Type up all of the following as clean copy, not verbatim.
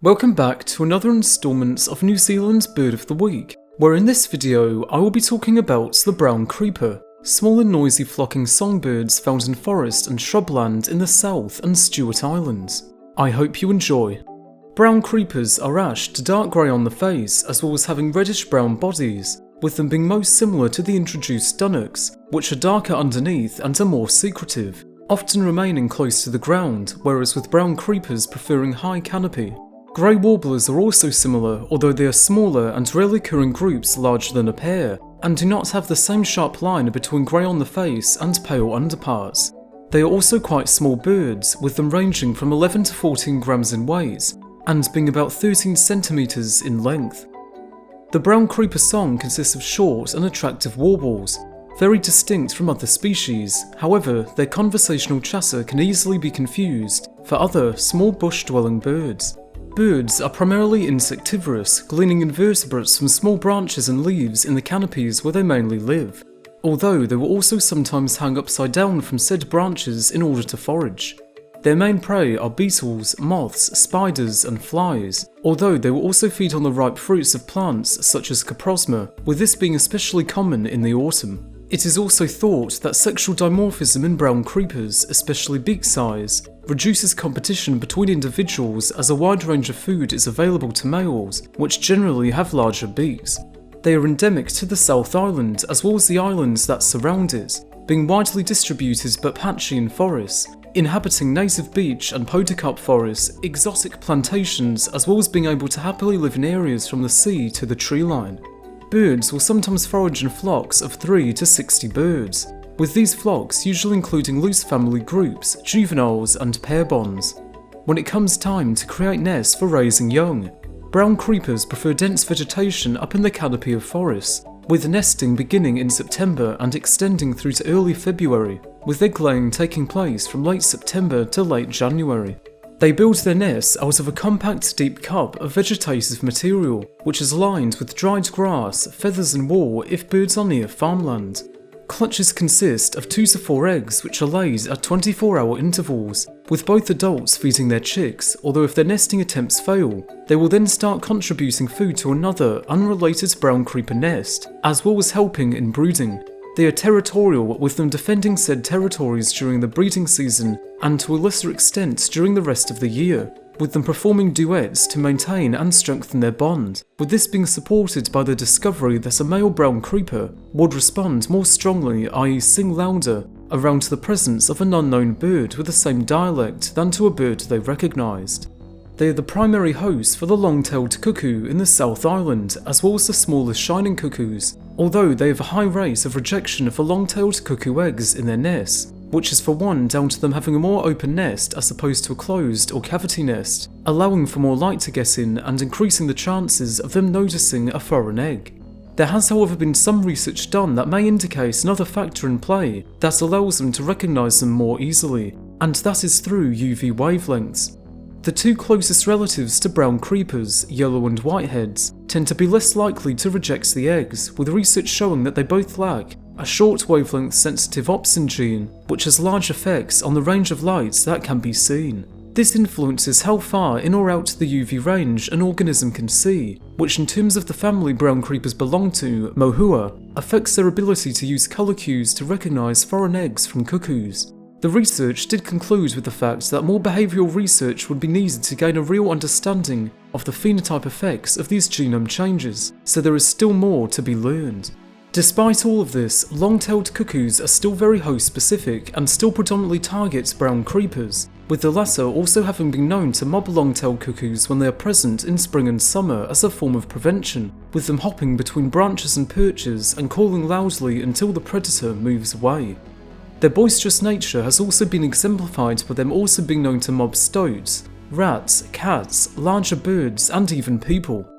Welcome back to another instalment of New Zealand's Bird of the Week, where in this video I will be talking about the brown creeper, small and noisy flocking songbirds found in forest and shrubland in the South and Stewart Islands. I hope you enjoy. Brown creepers are ash to dark grey on the face, as well as having reddish-brown bodies, with them being most similar to the introduced dunnocks, which are darker underneath and are more secretive, often remaining close to the ground, whereas with brown creepers preferring high canopy. Grey warblers are also similar, although they are smaller and rarely occur in groups larger than a pair, and do not have the same sharp line between grey on the face and pale underparts. They are also quite small birds, with them ranging from 11 to 14 grams in weight, and being about 13 centimetres in length. The brown creeper song consists of short and attractive warbles, very distinct from other species. However, their conversational chatter can easily be confused for other small bush-dwelling birds. Birds are primarily insectivorous, gleaning invertebrates from small branches and leaves in the canopies where they mainly live, although they will also sometimes hang upside down from said branches in order to forage. Their main prey are beetles, moths, spiders and flies, although they will also feed on the ripe fruits of plants such as coprosma, with this being especially common in the autumn. It is also thought that sexual dimorphism in brown creepers, especially beak size, reduces competition between individuals as a wide range of food is available to males, which generally have larger beaks. They are endemic to the South Island as well as the islands that surround it, being widely distributed but patchy in forests, inhabiting native beech and podocarp forests, exotic plantations, as well as being able to happily live in areas from the sea to the tree line. Birds will sometimes forage in flocks of 3 to 60 birds, with these flocks usually including loose family groups, juveniles and pair bonds. When it comes time to create nests for raising young, brown creepers prefer dense vegetation up in the canopy of forests, with nesting beginning in September and extending through to early February, with egg laying taking place from late September to late January. They build their nests out of a compact deep cup of vegetative material, which is lined with dried grass, feathers and wool if birds are near farmland. Clutches consist of 2 to 4 eggs which are laid at 24-hour intervals, with both adults feeding their chicks, although if their nesting attempts fail, they will then start contributing food to another unrelated brown creeper nest, as well as helping in brooding. They are territorial, with them defending said territories during the breeding season and to a lesser extent during the rest of the year, with them performing duets to maintain and strengthen their bond, with this being supported by the discovery that a male brown creeper would respond more strongly, i.e. sing louder, around the presence of an unknown bird with the same dialect than to a bird they recognised. They are the primary hosts for the long-tailed cuckoo in the South Island, as well as the smaller shining cuckoos, although they have a high rate of rejection of the long-tailed cuckoo eggs in their nests, which is for one down to them having a more open nest as opposed to a closed or cavity nest, allowing for more light to get in and increasing the chances of them noticing a foreign egg. There has however been some research done that may indicate another factor in play that allows them to recognise them more easily, and that is through UV wavelengths. The two closest relatives to brown creepers, yellow and whiteheads, tend to be less likely to reject the eggs, with research showing that they both lack a short wavelength sensitive opsin gene, which has large effects on the range of lights that can be seen. This influences how far in or out the UV range an organism can see, which in terms of the family brown creepers belong to, mohua, affects their ability to use colour cues to recognise foreign eggs from cuckoos. The research did conclude with the fact that more behavioural research would be needed to gain a real understanding of the phenotype effects of these genome changes, so there is still more to be learned. Despite all of this, long-tailed cuckoos are still very host-specific and still predominantly target brown creepers, with the latter also having been known to mob long-tailed cuckoos when they are present in spring and summer as a form of prevention, with them hopping between branches and perches and calling loudly until the predator moves away. Their boisterous nature has also been exemplified by them also being known to mob stoats, rats, cats, larger birds and even people.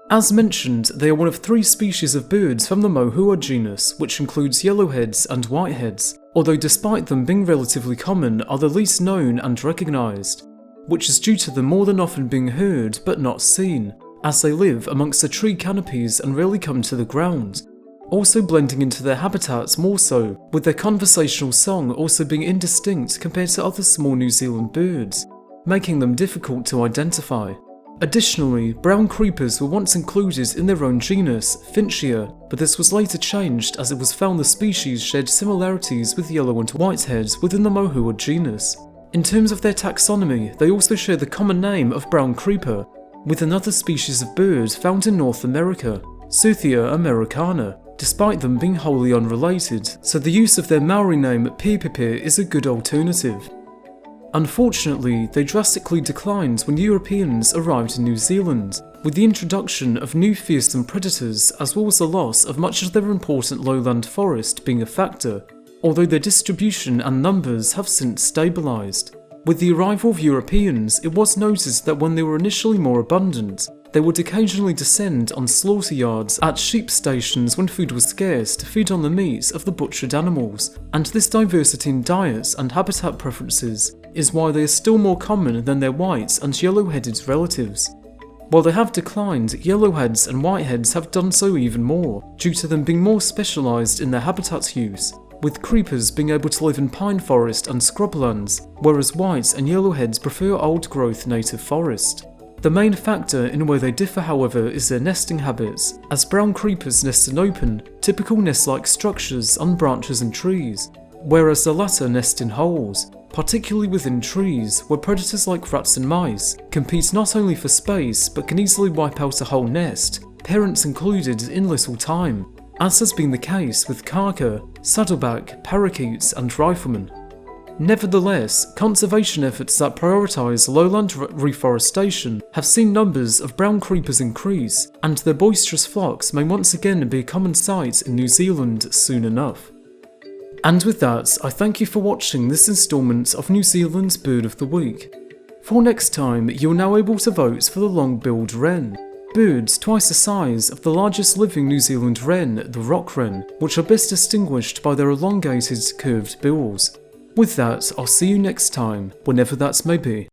As mentioned, they are one of 3 species of birds from the mohua genus, which includes yellowheads and whiteheads, although despite them being relatively common are the least known and recognised, which is due to them more than often being heard but not seen, as they live amongst the tree canopies and rarely come to the ground. Also blending into their habitats more so, with their conversational song also being indistinct compared to other small New Zealand birds, making them difficult to identify. Additionally, brown creepers were once included in their own genus, Finchia, but this was later changed as it was found the species shared similarities with yellow and whiteheads within the mohua genus. In terms of their taxonomy, they also share the common name of brown creeper with another species of bird found in North America, Suthia americana, despite them being wholly unrelated, so the use of their Maori name Pipipi is a good alternative. Unfortunately, they drastically declined when Europeans arrived in New Zealand, with the introduction of new fearsome predators as well as the loss of much of their important lowland forest being a factor, although their distribution and numbers have since stabilised. With the arrival of Europeans, it was noticed that when they were initially more abundant, they would occasionally descend on slaughter yards at sheep stations when food was scarce to feed on the meat of the butchered animals, and this diversity in diets and habitat preferences is why they are still more common than their white and yellow-headed relatives. While they have declined, yellowheads and whiteheads have done so even more, due to them being more specialised in their habitat use, with creepers being able to live in pine forest and scrublands, whereas whites and yellowheads prefer old-growth native forest. The main factor in where they differ, however, is their nesting habits, as brown creepers nest in open, typical nest-like structures on branches and trees, whereas the latter nest in holes, particularly within trees, where predators like rats and mice compete not only for space but can easily wipe out a whole nest, parents included, in little time, as has been the case with kaka, saddleback, parakeets and riflemen. Nevertheless, conservation efforts that prioritise lowland reforestation have seen numbers of brown creepers increase, and their boisterous flocks may once again be a common sight in New Zealand soon enough. And with that, I thank you for watching this instalment of New Zealand's Bird of the Week. For next time, you are now able to vote for the long-billed wren, birds twice the size of the largest living New Zealand wren, the rock wren, which are best distinguished by their elongated, curved bills. With that, I'll see you next time, whenever that may be.